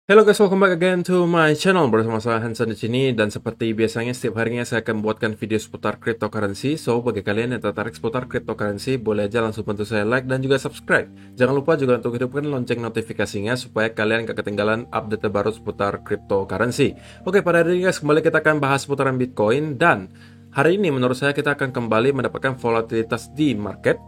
Hello guys, welcome back again to my channel. Bersama saya Hansen di sini, dan seperti biasanya setiap harinya saya akan membuatkan video seputar cryptocurrency. So bagi kalian yang tertarik seputar cryptocurrency, boleh aja langsung bantu saya like dan juga subscribe. Jangan lupa juga untuk hidupkan lonceng notifikasinya supaya kalian gak ketinggalan update terbaru seputar cryptocurrency. Oke, pada hari ini guys, kembali kita akan bahas seputaran Bitcoin, dan hari ini menurut saya kita akan kembali mendapatkan volatilitas di market.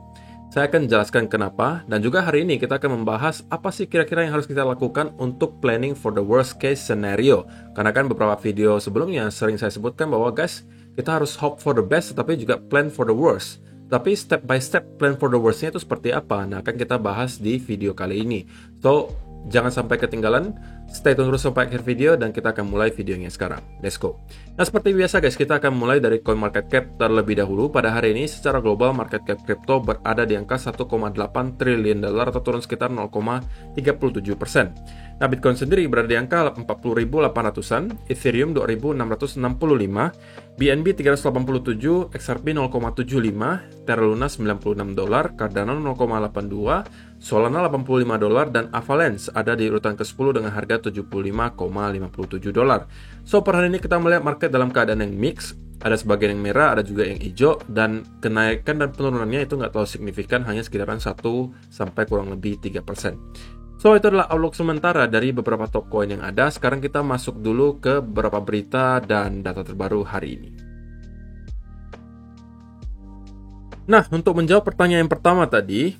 Saya akan jelaskan kenapa, dan juga hari ini kita akan membahas apa sih kira-kira yang harus kita lakukan untuk planning for the worst case scenario. Karena kan beberapa video sebelumnya sering saya sebutkan bahwa guys, kita harus hope for the best tetapi juga plan for the worst. Tapi step by step plan for the worst-nya itu seperti apa? Nah, akan kita bahas di video kali ini. So, jangan sampai ketinggalan, stay tune terus sampai akhir video dan kita akan mulai videonya sekarang. Let's go. Nah, seperti biasa guys, kita akan mulai dari CoinMarketCap terlebih dahulu. Pada hari ini secara global market cap crypto berada di angka 1,8 triliun dolar atau turun sekitar 0,37%. Nah, Bitcoin sendiri berada di angka 40.800-an, Ethereum 2.665, BNB 387, XRP 0,75, Terra Luna 96 dolar, Cardano 0,82, Solana 85 dolar, dan Avalanche ada di urutan ke-10 dengan harga 75,57 dolar. So, per hari ini kita melihat market dalam keadaan yang mix. Ada sebagian yang merah, ada juga yang hijau, dan kenaikan dan penurunannya itu nggak terlalu signifikan, hanya sekitaran 1 sampai kurang lebih 3%. So, itu adalah outlook sementara dari beberapa top coin yang ada. Sekarang kita masuk dulu ke beberapa berita dan data terbaru hari ini. Nah, untuk menjawab pertanyaan yang pertama tadi,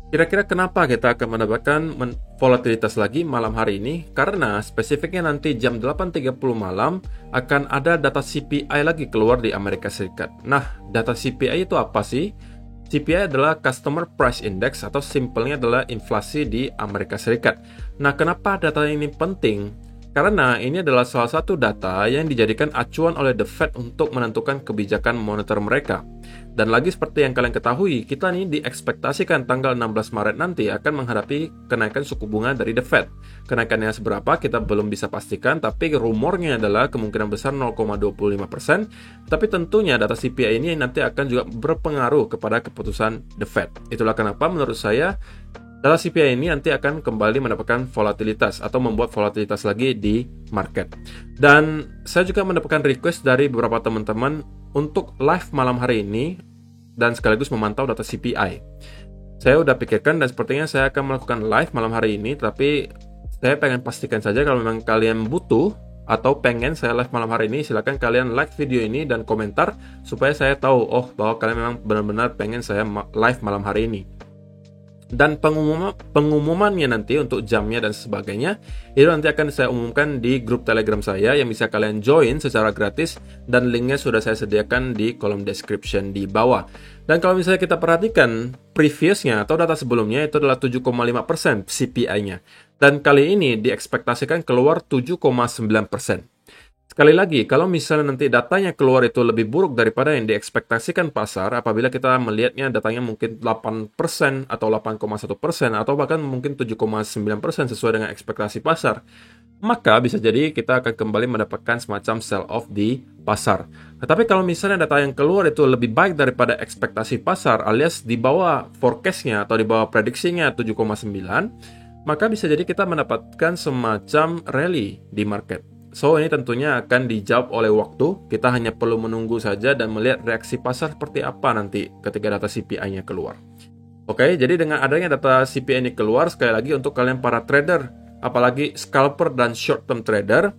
kira-kira kenapa kita akan mendapatkan volatilitas lagi malam hari ini? Karena spesifiknya nanti jam 8.30 malam akan ada data CPI lagi keluar di Amerika Serikat. Nah, data CPI itu apa sih? CPI adalah Customer Price Index, atau simpelnya adalah inflasi di Amerika Serikat. Nah, kenapa data ini penting? Karena ini adalah salah satu data yang dijadikan acuan oleh The Fed untuk menentukan kebijakan moneter mereka. Dan lagi seperti yang kalian ketahui, kita nih diekspektasikan tanggal 16 Maret nanti akan menghadapi kenaikan suku bunga dari The Fed. Kenaikannya seberapa kita belum bisa pastikan, tapi rumornya adalah kemungkinan besar 0,25%. Tapi tentunya data CPI ini nanti akan juga berpengaruh kepada keputusan The Fed. Itulah kenapa menurut saya data CPI ini nanti akan kembali mendapatkan volatilitas atau membuat volatilitas lagi di market. Dan saya juga mendapatkan request dari beberapa teman-teman untuk live malam hari ini dan sekaligus memantau data CPI. Saya udah pikirkan dan sepertinya saya akan melakukan live malam hari ini, tapi saya pengen pastikan saja kalau memang kalian butuh atau pengen saya live malam hari ini, silakan kalian like video ini dan komentar supaya saya tahu bahwa kalian memang benar-benar pengen saya live malam hari ini. Dan pengumumannya nanti untuk jamnya dan sebagainya itu nanti akan saya umumkan di grup Telegram saya yang bisa kalian join secara gratis, dan linknya sudah saya sediakan di kolom description di bawah. Dan kalau misalnya kita perhatikan previousnya atau data sebelumnya itu adalah 7,5% CPI-nya, dan kali ini diekspektasikan keluar 7,9%. Sekali lagi, kalau misalnya nanti datanya keluar itu lebih buruk daripada yang diekspektasikan pasar, apabila kita melihatnya datanya mungkin 8% atau 8,1% atau bahkan mungkin 7,9% sesuai dengan ekspektasi pasar, maka bisa jadi kita akan kembali mendapatkan semacam sell-off di pasar. Tetapi kalau misalnya data yang keluar itu lebih baik daripada ekspektasi pasar, alias di bawah forecast-nya atau di bawah prediksinya 7,9, maka bisa jadi kita mendapatkan semacam rally di market. So, ini tentunya akan dijawab oleh waktu. Kita hanya perlu menunggu saja dan melihat reaksi pasar seperti apa nanti ketika data CPI-nya keluar. Oke, jadi dengan adanya data CPI ini keluar, sekali lagi untuk kalian para trader, apalagi scalper dan short term trader,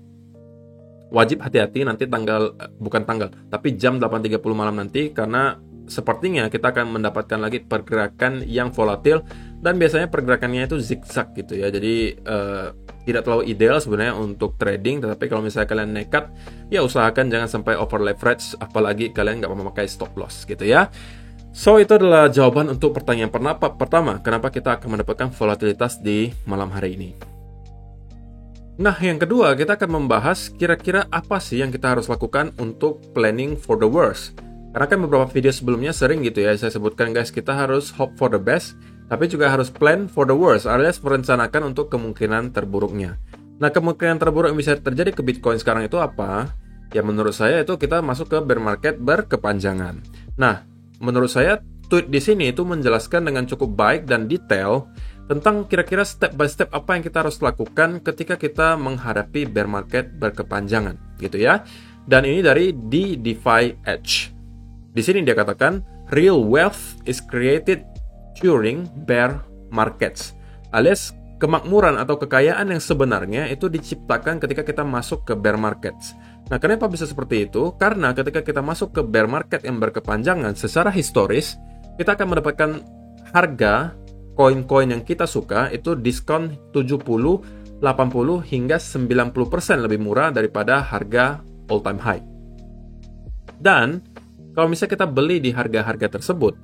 wajib hati-hati nanti tapi jam 8.30 malam nanti, karena sepertinya kita akan mendapatkan lagi pergerakan yang volatil, dan biasanya pergerakannya itu zigzag gitu ya. Jadi tidak terlalu ideal sebenarnya untuk trading, tetapi kalau misalnya kalian nekat, ya usahakan jangan sampai over leverage, apalagi kalian nggak memakai stop loss gitu ya. So, itu adalah jawaban untuk pertanyaan pertama, kenapa kita akan mendapatkan volatilitas di malam hari ini. Nah, yang kedua, kita akan membahas kira-kira apa sih yang kita harus lakukan untuk planning for the worst. Karena kan beberapa video sebelumnya sering gitu ya, saya sebutkan guys, kita harus hope for the best, tapi juga harus plan for the worst, alias merencanakan untuk kemungkinan terburuknya. Nah, kemungkinan terburuk yang bisa terjadi ke Bitcoin sekarang itu apa? Ya, menurut saya itu kita masuk ke bear market berkepanjangan. Nah, menurut saya tweet di sini itu menjelaskan dengan cukup baik dan detail tentang kira-kira step by step apa yang kita harus lakukan ketika kita menghadapi bear market berkepanjangan, gitu ya. Dan ini dari DeFi Edge. Di sini dia katakan, real wealth is created during bear markets. Alias kemakmuran atau kekayaan yang sebenarnya itu diciptakan ketika kita masuk ke bear markets. Nah, kenapa bisa seperti itu? Karena ketika kita masuk ke bear market yang berkepanjangan, secara historis, kita akan mendapatkan harga koin-koin yang kita suka itu diskon 70, 80, hingga 90% lebih murah daripada harga all time high. Dan kalau misalnya kita beli di harga-harga tersebut,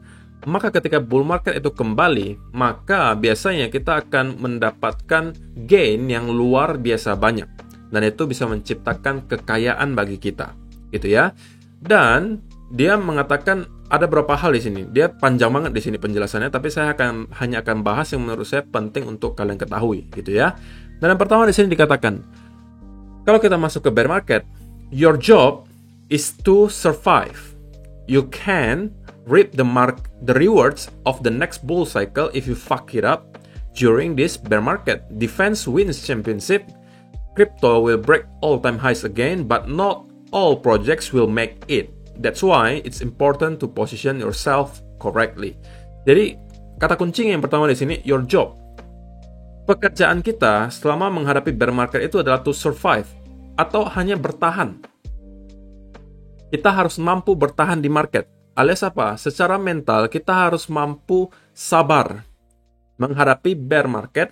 maka ketika bull market itu kembali, maka biasanya kita akan mendapatkan gain yang luar biasa banyak. Dan itu bisa menciptakan kekayaan bagi kita, gitu ya. Dan dia mengatakan ada beberapa hal di sini. Dia panjang banget di sini penjelasannya, tapi saya hanya akan bahas yang menurut saya penting untuk kalian ketahui, gitu ya. Dan yang pertama di sini dikatakan, kalau kita masuk ke bear market, your job is to survive. You can reap the rewards of the next bull cycle if you fuck it up during this bear market. Defense wins championship. Crypto will break all-time highs again, but not all projects will make it. That's why it's important to position yourself correctly. Jadi, kata kuncinya yang pertama di sini, your job. Pekerjaan kita selama menghadapi bear market itu adalah to survive, atau hanya bertahan. Kita harus mampu bertahan di market. Alias apa? Secara mental, kita harus mampu sabar menghadapi bear market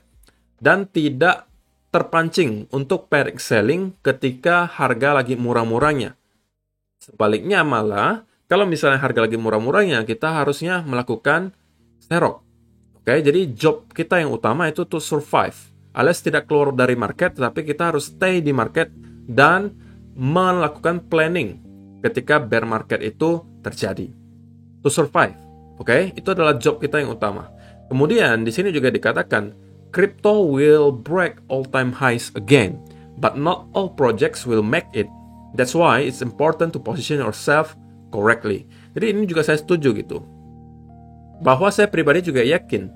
dan tidak terpancing untuk panic selling ketika harga lagi murah-murahnya. Sebaliknya malah, kalau misalnya harga lagi murah-murahnya, kita harusnya melakukan serok. Oke, jadi job kita yang utama itu to survive. Alias tidak keluar dari market, tapi kita harus stay di market dan melakukan planning ketika bear market itu terjadi. To survive. Oke, itu adalah job kita yang utama. Kemudian di sini juga dikatakan, crypto will break all-time highs again, but not all projects will make it. That's why it's important to position yourself correctly. Jadi ini juga saya setuju gitu. Bahwa saya pribadi juga yakin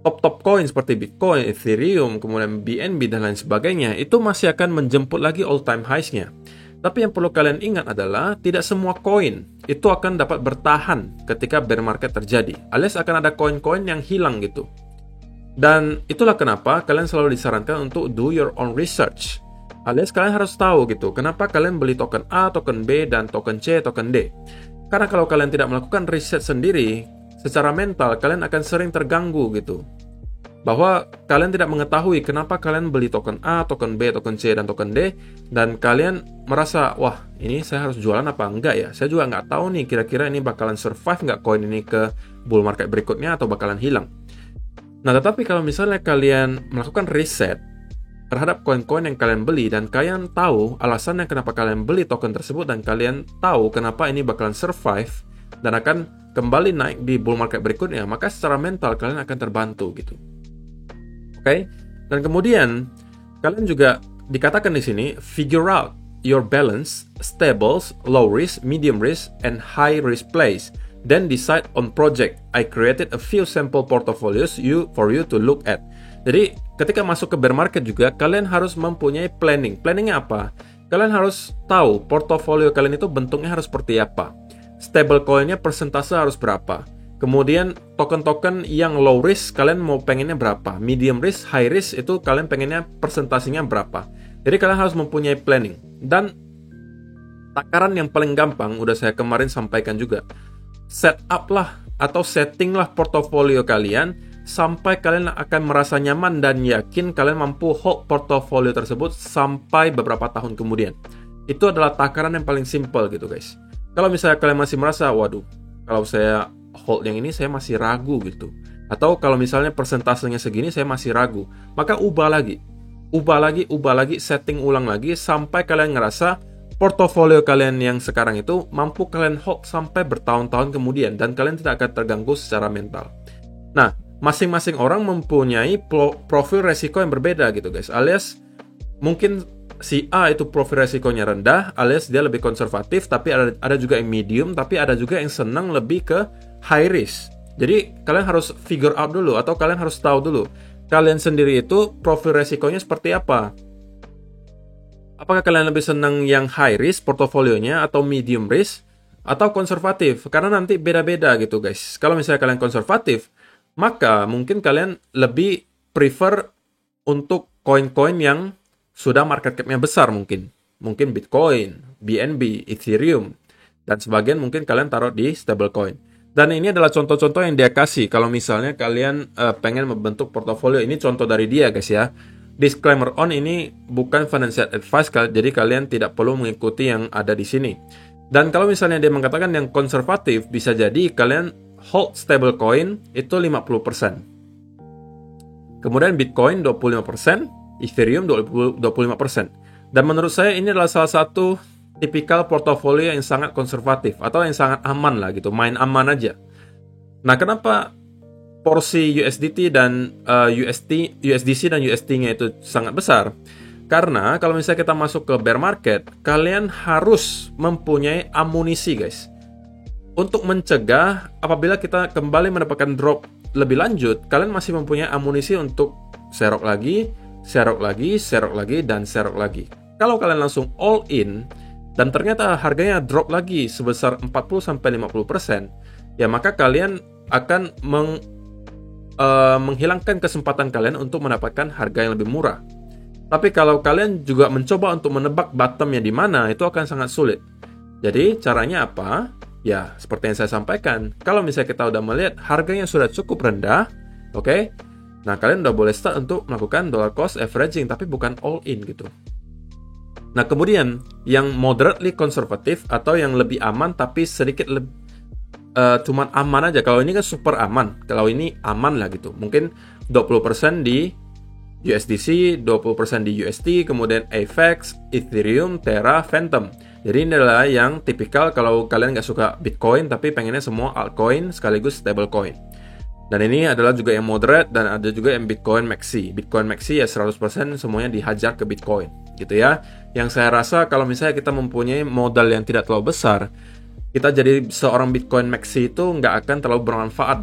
top coin seperti Bitcoin, Ethereum, kemudian BNB dan lain sebagainya itu masih akan menjemput lagi all-time highs-nya. Tapi yang perlu kalian ingat adalah tidak semua koin itu akan dapat bertahan ketika bear market terjadi. Alias akan ada koin-koin yang hilang gitu. Dan itulah kenapa kalian selalu disarankan untuk do your own research. Alias kalian harus tahu gitu, kenapa kalian beli token A, token B, dan token C, token D. Karena kalau kalian tidak melakukan riset sendiri, secara mental kalian akan sering terganggu gitu. Bahwa kalian tidak mengetahui kenapa kalian beli token A, token B, token C, dan token D. Dan kalian merasa, wah ini saya harus jualan apa enggak ya? Saya juga nggak tahu nih kira-kira ini bakalan survive nggak koin ini ke bull market berikutnya atau bakalan hilang. Nah, tetapi kalau misalnya kalian melakukan riset terhadap koin-koin yang kalian beli dan kalian tahu alasannya kenapa kalian beli token tersebut dan kalian tahu kenapa ini bakalan survive dan akan kembali naik di bull market berikutnya, maka secara mental kalian akan terbantu gitu. Oke? Dan kemudian kalian juga dikatakan di sini figure out your balance, stables, low risk, medium risk, and high risk plays. Then decide on project. I created a few sample portfolios for you to look at. Jadi, ketika masuk ke bear market juga, kalian harus mempunyai planning. Planningnya apa? Kalian harus tahu portofolio kalian itu bentuknya harus seperti apa. Stable coinnya persentase harus berapa. Kemudian, token-token yang low risk, kalian mau pengennya berapa. Medium risk, high risk, itu kalian pengennya persentasenya berapa. Jadi, kalian harus mempunyai planning. Dan, takaran yang paling gampang, udah saya kemarin sampaikan juga. Set up lah atau setting lah portofolio kalian sampai kalian akan merasa nyaman dan yakin kalian mampu hold portofolio tersebut sampai beberapa tahun kemudian. Itu adalah takaran yang paling simple gitu guys. Kalau misalnya kalian masih merasa, waduh, kalau saya hold yang ini saya masih ragu gitu. Atau kalau misalnya persentasenya segini saya masih ragu, maka ubah lagi, setting ulang lagi sampai kalian ngerasa portofolio kalian yang sekarang itu mampu kalian hold sampai bertahun-tahun kemudian dan kalian tidak akan terganggu secara mental. Nah, masing-masing orang mempunyai profil resiko yang berbeda gitu guys. Alias mungkin si A itu profil resikonya rendah, alias dia lebih konservatif, tapi ada juga yang medium, tapi ada juga yang senang lebih ke high risk. Jadi kalian harus figure out dulu atau kalian harus tahu dulu kalian sendiri itu profil resikonya seperti apa. Apakah kalian lebih senang yang high risk portofolionya atau medium risk atau konservatif? Karena nanti beda-beda gitu guys. Kalau misalnya kalian konservatif, maka mungkin kalian lebih prefer untuk koin-koin yang sudah market cap-nya besar mungkin. Mungkin Bitcoin, BNB, Ethereum, dan sebagian mungkin kalian taruh di stablecoin. Dan ini adalah contoh-contoh yang dia kasih kalau misalnya kalian pengen membentuk portofolio. Ini contoh dari dia guys ya. Disclaimer on, ini bukan financial advice, jadi kalian tidak perlu mengikuti yang ada di sini. Dan kalau misalnya dia mengatakan yang konservatif, bisa jadi kalian hold stablecoin itu 50%. Kemudian Bitcoin 25%, Ethereum 25%. Dan menurut saya ini adalah salah satu tipikal portofolio yang sangat konservatif atau yang sangat aman lah gitu, main aman aja. Nah, kenapa porsi USDT dan USDC dan USD-nya itu sangat besar? Karena kalau misalnya kita masuk ke bear market, kalian harus mempunyai amunisi guys. Untuk mencegah apabila kita kembali mendapatkan drop lebih lanjut, kalian masih mempunyai amunisi untuk serok lagi, dan serok lagi. Kalau kalian langsung all in, dan ternyata harganya drop lagi sebesar 40-50%, ya maka kalian akan menghilangkan kesempatan kalian untuk mendapatkan harga yang lebih murah. Tapi kalau kalian juga mencoba untuk menebak bottomnya di mana, itu akan sangat sulit. Jadi caranya apa? Ya seperti yang saya sampaikan. Kalau misalnya kita udah melihat harganya sudah cukup rendah, oke? Nah kalian udah boleh start untuk melakukan dollar cost averaging, tapi bukan all in gitu. Nah kemudian yang moderately konservatif atau yang lebih aman tapi sedikit lebih cuman aman aja. Kalau ini kan super aman. Kalau ini aman lah gitu. Mungkin 20% di USDC, 20% di USD, kemudian AVAX, Ethereum, Terra, Phantom. Jadi ini adalah yang tipikal kalau kalian nggak suka Bitcoin tapi pengennya semua altcoin sekaligus stablecoin. Dan ini adalah juga yang moderate dan ada juga yang Bitcoin Maxi. Bitcoin Maxi ya 100% semuanya dihajar ke Bitcoin gitu ya. Yang saya rasa kalau misalnya kita mempunyai modal yang tidak terlalu besar, kita jadi seorang Bitcoin Maxi itu nggak akan terlalu bermanfaat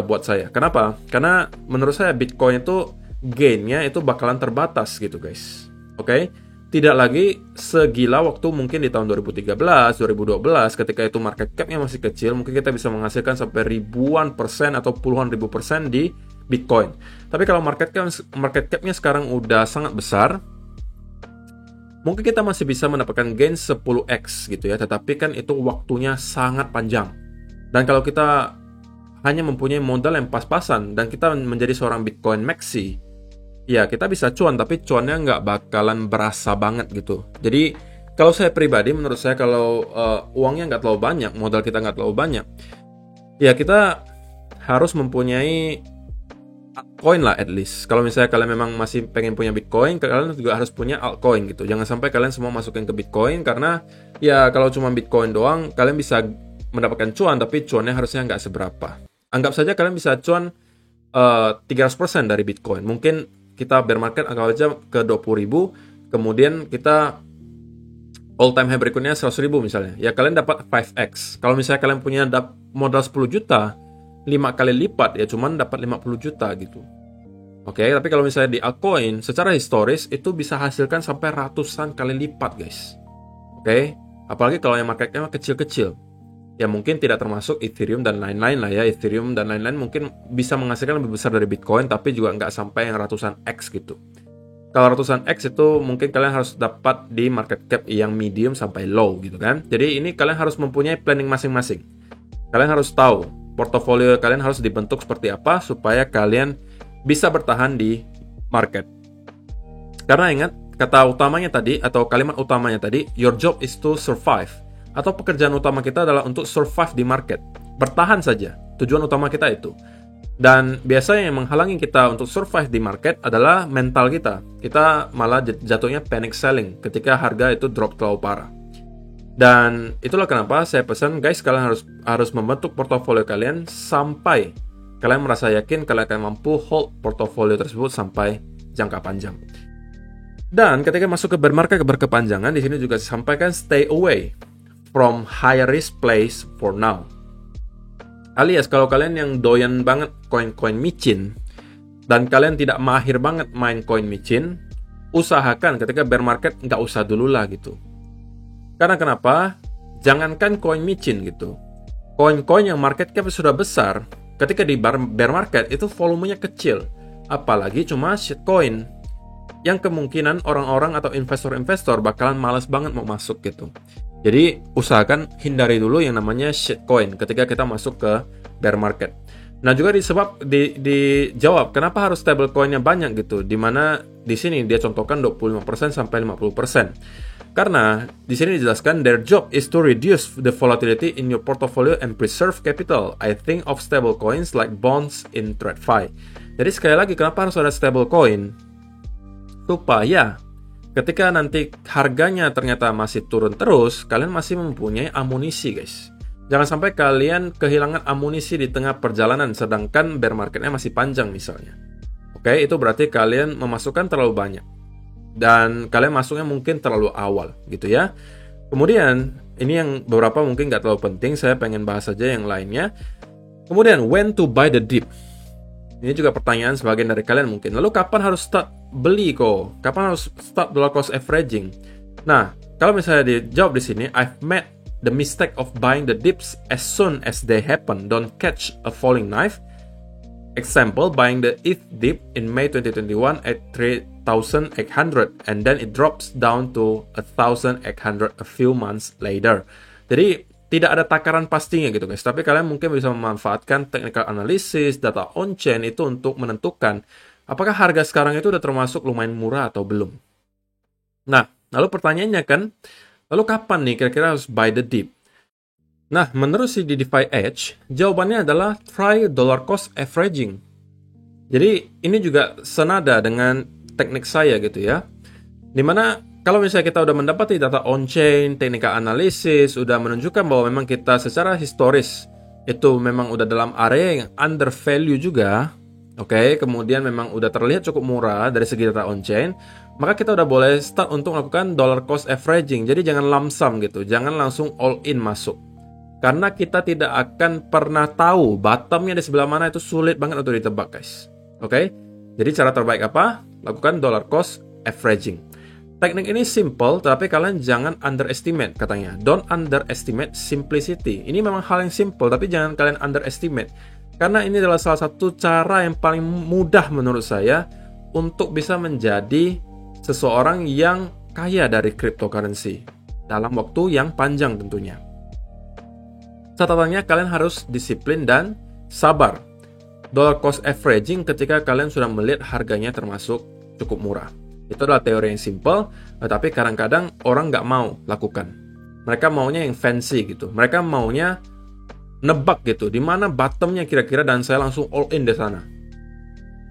buat saya. Kenapa? Karena menurut saya Bitcoin itu gain-nya itu bakalan terbatas gitu guys. Oke? Tidak lagi segila waktu mungkin di tahun 2013, 2012 ketika itu market cap-nya masih kecil, mungkin kita bisa menghasilkan sampai ribuan persen atau puluhan ribu persen di Bitcoin. Tapi kalau market cap-nya sekarang udah sangat besar, mungkin kita masih bisa mendapatkan gain 10x gitu ya, tetapi kan itu waktunya sangat panjang. Dan kalau kita hanya mempunyai modal yang pas-pasan dan kita menjadi seorang Bitcoin Maxi, ya kita bisa cuan, tapi cuannya nggak bakalan berasa banget gitu. Jadi kalau saya pribadi, menurut saya kalau uangnya nggak terlalu banyak, modal kita nggak terlalu banyak, ya kita harus mempunyai altcoin lah at least. Kalau misalnya kalian memang masih pengen punya Bitcoin, kalian juga harus punya altcoin gitu. Jangan sampai kalian semua masukin ke Bitcoin, karena ya kalau cuma Bitcoin doang, kalian bisa mendapatkan cuan, tapi cuannya harusnya nggak seberapa. Anggap saja kalian bisa cuan 300% dari Bitcoin. Mungkin kita bear market anggap aja ke 20.000, kemudian kita all time high berikutnya 100.000 misalnya. Ya kalian dapat 5x. Kalau misalnya kalian punya modal 10 juta, 5 kali lipat ya cuman dapat 50 juta gitu. Oke, tapi kalau misalnya di altcoin secara historis itu bisa hasilkan sampai ratusan kali lipat, guys. Oke, apalagi kalau yang marketnya kecil-kecil. Ya mungkin tidak termasuk Ethereum dan lain-lain lah ya. Ethereum dan lain-lain mungkin bisa menghasilkan lebih besar dari Bitcoin, tapi juga nggak sampai yang ratusan X gitu. Kalau ratusan X itu mungkin kalian harus dapat di market cap yang medium sampai low gitu kan. Jadi ini kalian harus mempunyai planning masing-masing. Kalian harus tahu portofolio kalian harus dibentuk seperti apa supaya kalian bisa bertahan di market. Karena ingat, kata utamanya tadi atau kalimat utamanya tadi, your job is to survive. Atau pekerjaan utama kita adalah untuk survive di market. Bertahan saja. Tujuan utama kita itu. Dan biasanya yang menghalangi kita untuk survive di market adalah mental kita. Kita malah jatuhnya panic selling ketika harga itu drop terlalu parah. Dan itulah kenapa saya pesan, guys, kalian harus membentuk portofolio kalian sampai kalian merasa yakin kalian akan mampu hold portofolio tersebut sampai jangka panjang. Dan ketika masuk ke bear market berkepanjangan, di sini juga disampaikan stay away from high risk plays for now. Alias kalau kalian yang doyan banget koin-koin micin dan kalian tidak mahir banget main koin micin, usahakan ketika bear market nggak usah dulu lah gitu. Karena kenapa? Jangankan koin micin gitu. Koin-koin yang market cap sudah besar, ketika di bear market itu volumenya kecil. Apalagi cuma shitcoin. Yang kemungkinan orang-orang atau investor-investor bakalan males banget mau masuk gitu. Jadi usahakan hindari dulu yang namanya shitcoin ketika kita masuk ke bear market. Nah juga dijawab kenapa harus stablecoinnya banyak gitu. Dimana di sini dia contohkan 25% sampai 50%. Karena di sini dijelaskan their job is to reduce the volatility in your portfolio and preserve capital. I think of stablecoins like bonds in TradFi. Jadi sekali lagi kenapa harus ada stablecoin? Supaya ketika nanti harganya ternyata masih turun terus, kalian masih mempunyai amunisi, guys. Jangan sampai kalian kehilangan amunisi di tengah perjalanan, sedangkan bear marketnya masih panjang misalnya. Oke, itu berarti kalian memasukkan terlalu banyak. Dan kalian masuknya mungkin terlalu awal, gitu ya. Kemudian, ini yang beberapa mungkin nggak terlalu penting, saya pengen bahas saja yang lainnya. Kemudian, when to buy the dip? Ini juga pertanyaan sebagian dari kalian mungkin. Lalu kapan harus start beli kok? Kapan harus start dollar cost averaging? Nah, kalau misalnya dijawab di sini, I've made the mistake of buying the dips as soon as they happen. Don't catch a falling knife. Example, buying the ETH dip in May 2021 at 3,800 and then it drops down to 1,800 a few months later. Jadi tidak ada takaran pastinya gitu guys, tapi kalian mungkin bisa memanfaatkan technical analysis, data on-chain itu untuk menentukan apakah harga sekarang itu udah termasuk lumayan murah atau belum. Nah, lalu pertanyaannya kan, lalu kapan nih kira-kira harus buy the dip? Nah, menurut si DeFi Edge, jawabannya adalah try dollar cost averaging. Jadi, ini juga senada dengan teknik saya gitu ya. Dimana kalau misalnya kita udah mendapati data on-chain, technical analysis, udah menunjukkan bahwa memang kita secara historis itu memang udah dalam area yang under value juga, oke, kemudian memang udah terlihat cukup murah dari segi data on-chain, maka kita udah boleh start untuk melakukan dollar cost averaging. Jadi jangan lump sum gitu, jangan langsung all in masuk. Karena kita tidak akan pernah tahu bottomnya di sebelah mana, itu sulit banget untuk ditebak guys. Oke, jadi cara terbaik apa? Lakukan dollar cost averaging. Teknik ini simple, tapi kalian jangan underestimate katanya. Don't underestimate simplicity. Ini memang hal yang simple, tapi jangan kalian underestimate. Karena ini adalah salah satu cara yang paling mudah menurut saya untuk bisa menjadi seseorang yang kaya dari cryptocurrency. Dalam waktu yang panjang tentunya. Catatannya kalian harus disiplin dan sabar. Dollar cost averaging ketika kalian sudah melihat harganya termasuk cukup murah. Itu adalah teori yang simple, tapi kadang-kadang orang nggak mau lakukan. Mereka maunya yang fancy gitu. Mereka maunya nebak gitu, di mana bottomnya kira-kira dan saya langsung all in di sana.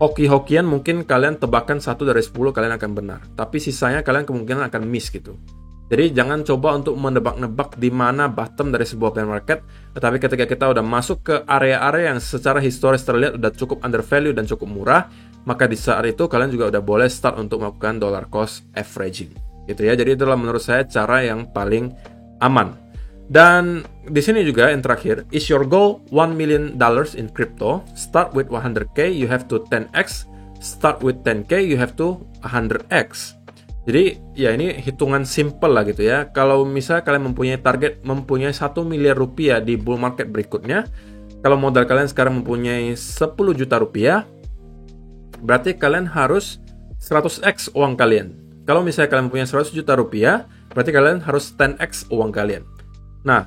Hoki-hokian mungkin kalian tebakan 1 dari 10 kalian akan benar, tapi sisanya kalian kemungkinan akan miss gitu. Jadi jangan coba untuk menebak-nebak di mana bottom dari sebuah bear market, tetapi ketika kita udah masuk ke area-area yang secara historis terlihat udah cukup undervalue dan cukup murah, maka di saat itu kalian juga udah boleh start untuk melakukan dollar cost averaging. Gitu ya. Jadi itulah menurut saya cara yang paling aman. Dan di sini juga yang terakhir, is your goal $1 million in crypto? Start with 100k, you have to 10x. Start with 10k, you have to 100x. Jadi ya ini hitungan simple lah gitu ya. Kalau misalnya kalian mempunyai target mempunyai 1 miliar rupiah di bull market berikutnya, kalau modal kalian sekarang mempunyai 10 juta rupiah, berarti kalian harus 100x uang kalian. Kalau misalnya kalian punya 100 juta rupiah, berarti kalian harus 10x uang kalian. Nah,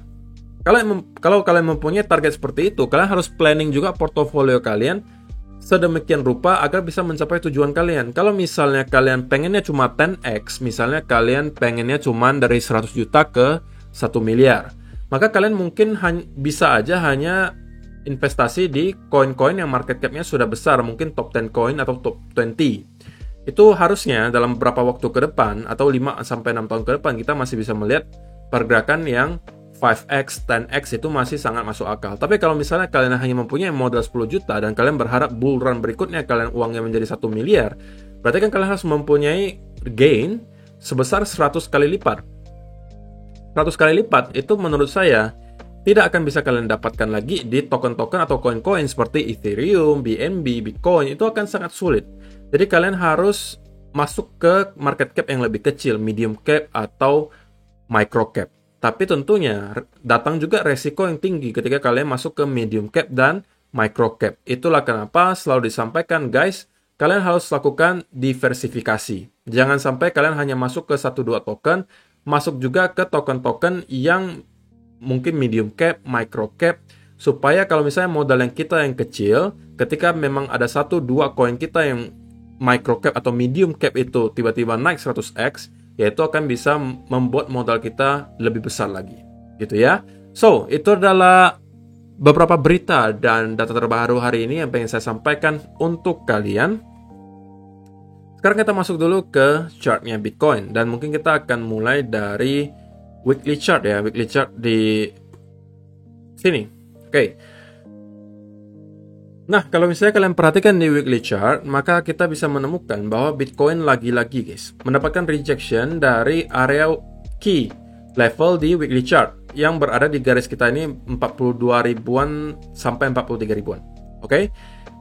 kalau kalian mempunyai target seperti itu, kalian harus planning juga portofolio kalian sedemikian rupa agar bisa mencapai tujuan kalian. Kalau misalnya kalian pengennya cuma 10x, misalnya kalian pengennya cuma dari 100 juta ke 1 miliar, maka kalian mungkin bisa aja hanya investasi di koin-koin yang market cap-nya sudah besar, mungkin top 10 coin atau top 20. Itu harusnya dalam beberapa waktu ke depan atau 5-6 tahun ke depan kita masih bisa melihat pergerakan yang 5x, 10x itu masih sangat masuk akal. Tapi kalau misalnya kalian hanya mempunyai modal 10 juta dan kalian berharap bull run berikutnya kalian uangnya menjadi 1 miliar, berarti kan kalian harus mempunyai gain sebesar 100 kali lipat. 100 kali lipat itu menurut saya tidak akan bisa kalian dapatkan lagi di token-token atau koin-koin seperti Ethereum, BNB, Bitcoin. Itu akan sangat sulit. Jadi kalian harus masuk ke market cap yang lebih kecil, medium cap atau micro cap. Tapi tentunya datang juga resiko yang tinggi ketika kalian masuk ke medium cap dan micro cap. Itulah kenapa selalu disampaikan, guys, kalian harus lakukan diversifikasi. Jangan sampai kalian hanya masuk ke 1-2 token, masuk juga ke token-token yang mungkin medium cap, micro cap, supaya kalau misalnya modal yang kita yang kecil, ketika memang ada 1-2 koin kita yang micro cap atau medium cap itu tiba-tiba naik 100x, yaitu akan bisa membuat modal kita lebih besar lagi, gitu ya. So, itu adalah beberapa berita dan data terbaru hari ini yang pengen saya sampaikan untuk kalian. Sekarang kita masuk dulu ke chartnya Bitcoin, dan mungkin kita akan mulai dari weekly chart ya, weekly chart di sini. Oke. Nah, kalau misalnya kalian perhatikan di weekly chart, maka kita bisa menemukan bahwa Bitcoin lagi-lagi, guys, mendapatkan rejection dari area key level di weekly chart yang berada di garis kita ini 42 ribuan sampai 43 ribuan. Oke?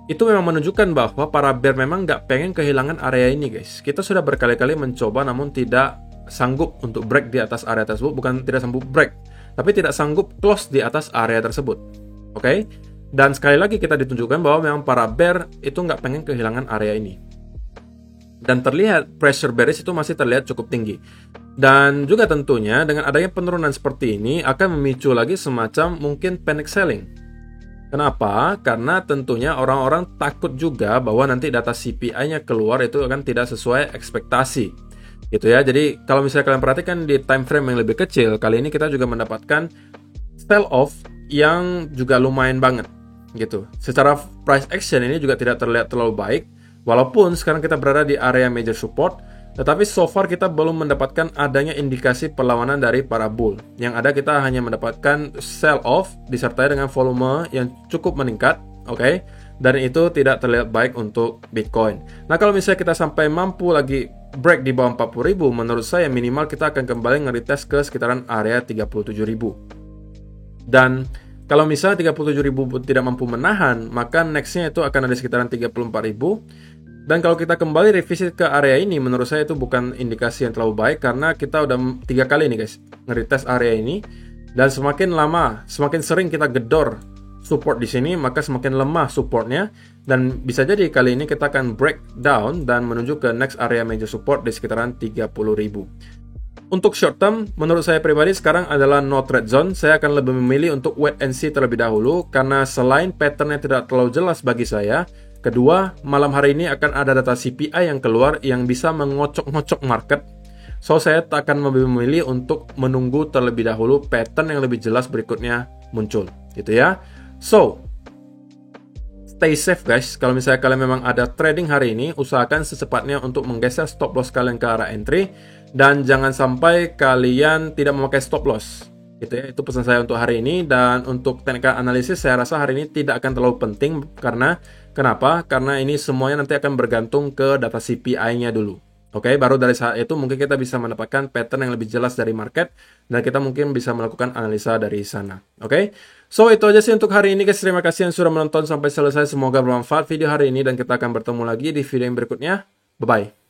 Itu memang menunjukkan bahwa para bear memang nggak pengen kehilangan area ini, guys. Kita sudah berkali-kali mencoba namun tidak sanggup untuk break di atas area tersebut. Bukan tidak sanggup break, tapi tidak sanggup close di atas area tersebut. Oke? Dan sekali lagi kita ditunjukkan bahwa memang para bear itu nggak pengen kehilangan area ini. Dan terlihat pressure bearish itu masih terlihat cukup tinggi. Dan juga tentunya dengan adanya penurunan seperti ini akan memicu lagi semacam mungkin panic selling. Kenapa? Karena tentunya orang-orang takut juga bahwa nanti data CPI-nya keluar itu akan tidak sesuai ekspektasi. Gitu ya. Jadi kalau misalnya kalian perhatikan di time frame yang lebih kecil, kali ini kita juga mendapatkan sell off yang juga lumayan banget. Gitu. Secara price action ini juga tidak terlihat terlalu baik, walaupun sekarang kita berada di area major support, tetapi so far kita belum mendapatkan adanya indikasi perlawanan dari para bull. Yang ada kita hanya mendapatkan sell off disertai dengan volume yang cukup meningkat, oke? Dan itu tidak terlihat baik untuk Bitcoin. Nah, kalau misalnya kita sampai mampu lagi break di bawah 40.000, menurut saya minimal kita akan kembali nge-retest ke sekitaran area 37.000. Dan kalau misalnya 37.000 tidak mampu menahan, maka next-nya itu akan ada sekitaran 34.000. Dan kalau kita kembali revisit ke area ini, menurut saya itu bukan indikasi yang terlalu baik, karena kita udah 3 kali nih guys, nge-retest area ini. Dan semakin lama, semakin sering kita gedor support di sini, maka semakin lemah supportnya. Dan bisa jadi kali ini kita akan breakdown dan menuju ke next area major support di sekitaran 30.000. Untuk short term, menurut saya pribadi sekarang adalah no trade zone. Saya akan lebih memilih untuk wait and see terlebih dahulu, karena selain patternnya tidak terlalu jelas bagi saya, kedua, malam hari ini akan ada data CPI yang keluar yang bisa mengocok-ngocok market. So, saya akan lebih memilih untuk menunggu terlebih dahulu pattern yang lebih jelas berikutnya muncul, gitu ya. So, stay safe guys. Kalau misalnya kalian memang ada trading hari ini, usahakan secepatnya untuk menggeser stop loss kalian ke arah entry. Dan jangan sampai kalian tidak memakai stop loss. Gitu ya, itu pesan saya untuk hari ini. Dan untuk teknik analisis, saya rasa hari ini tidak akan terlalu penting. Karena, kenapa? Karena ini semuanya nanti akan bergantung ke data CPI-nya dulu. Oke, baru dari saat itu mungkin kita bisa mendapatkan pattern yang lebih jelas dari market. Dan kita mungkin bisa melakukan analisa dari sana. Oke, so itu aja sih untuk hari ini guys. Terima kasih yang sudah menonton sampai selesai. Semoga bermanfaat video hari ini. Dan kita akan bertemu lagi di video yang berikutnya. Bye-bye.